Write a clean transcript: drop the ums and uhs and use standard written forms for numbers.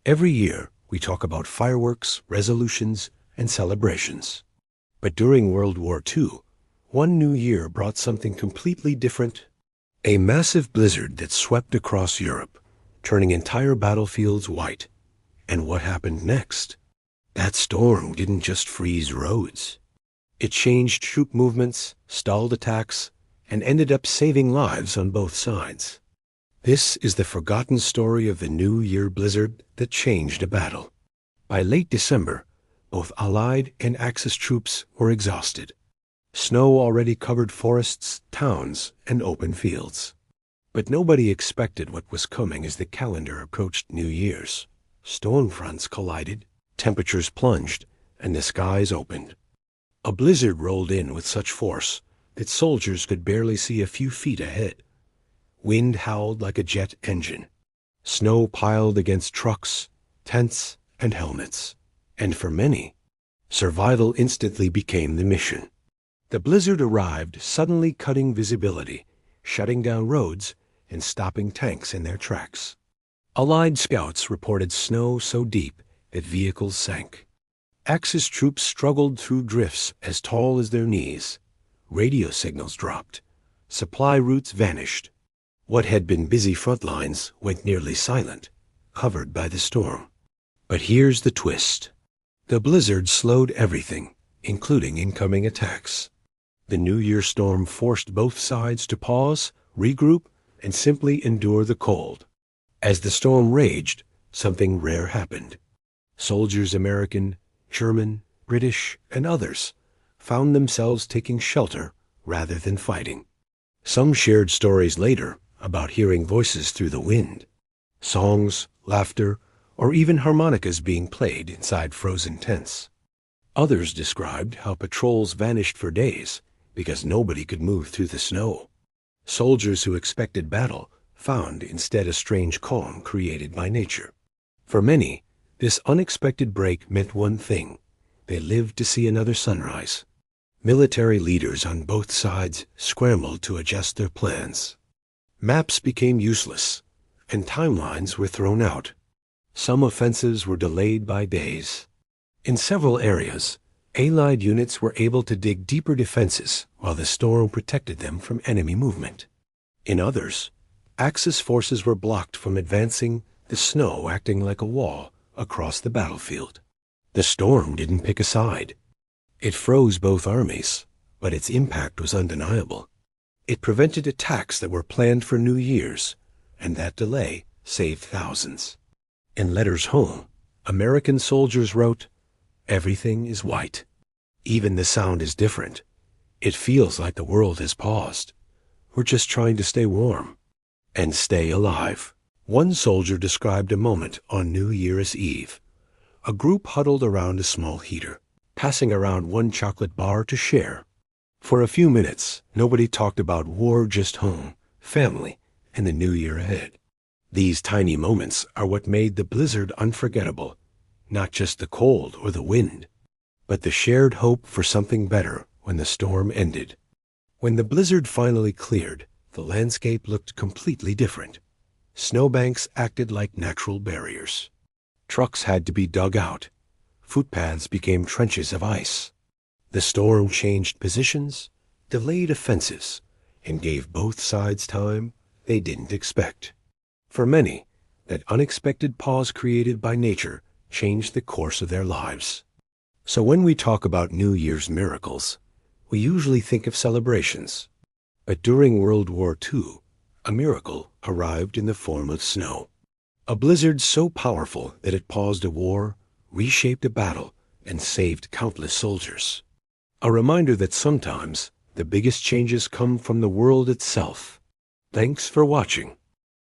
Every year, we talk about fireworks, resolutions, and celebrations. But during World War II, one new year brought something completely different. A massive blizzard that swept across Europe, turning entire battlefields white. And what happened next? That storm didn't just freeze roads. It changed troop movements, stalled attacks, and ended up saving lives on both sides. This is the forgotten story of the New Year blizzard that changed a battle. By late December, both Allied and Axis troops were exhausted. Snow already covered forests, towns, and open fields. But nobody expected what was coming as the calendar approached New Year's. Storm fronts collided, temperatures plunged, and the skies opened. A blizzard rolled in with such force that soldiers could barely see a few feet ahead. Wind howled like a jet engine. Snow piled against trucks, tents, and helmets. And for many, survival instantly became the mission. The blizzard arrived, suddenly cutting visibility, shutting down roads, and stopping tanks in their tracks. Allied scouts reported snow so deep that vehicles sank. Axis troops struggled through drifts as tall as their knees. Radio signals dropped. Supply routes vanished. What had been busy front lines went nearly silent, covered by the storm. But here's the twist. The blizzard slowed everything, including incoming attacks. The New Year storm forced both sides to pause, regroup, and simply endure the cold. As the storm raged, something rare happened. Soldiers, American, German, British, and others, found themselves taking shelter rather than fighting. Some shared stories later about hearing voices through the wind, songs, laughter, or even harmonicas being played inside frozen tents. Others described how patrols vanished for days because nobody could move through the snow. Soldiers who expected battle found instead a strange calm created by nature. For many, this unexpected break meant one thing: they lived to see another sunrise. Military leaders on both sides scrambled to adjust their plans. Maps became useless, and timelines were thrown out. Some offensives were delayed by days. In several areas, Allied units were able to dig deeper defenses while the storm protected them from enemy movement. In others, Axis forces were blocked from advancing, the snow acting like a wall across the battlefield. The storm didn't pick a side. It froze both armies, but its impact was undeniable. It prevented attacks that were planned for New Year's, and that delay saved thousands. In letters home, American soldiers wrote, "Everything is white. Even the sound is different. It feels like the world has paused. We're just trying to stay warm and stay alive." One soldier described a moment on New Year's Eve. A group huddled around a small heater, passing around one chocolate bar to share. For a few minutes, nobody talked about war, just home, family, and the new year ahead. These tiny moments are what made the blizzard unforgettable, not just the cold or the wind, but the shared hope for something better when the storm ended. When the blizzard finally cleared, the landscape looked completely different. Snowbanks acted like natural barriers. Trucks had to be dug out. Footpaths became trenches of ice. The storm changed positions, delayed offensives, and gave both sides time they didn't expect. For many, that unexpected pause created by nature changed the course of their lives. So when we talk about New Year's miracles, we usually think of celebrations. But during World War II, a miracle arrived in the form of snow. A blizzard so powerful that it paused a war, reshaped a battle, and saved countless soldiers. A reminder that sometimes the biggest changes come from the world itself. Thanks for watching.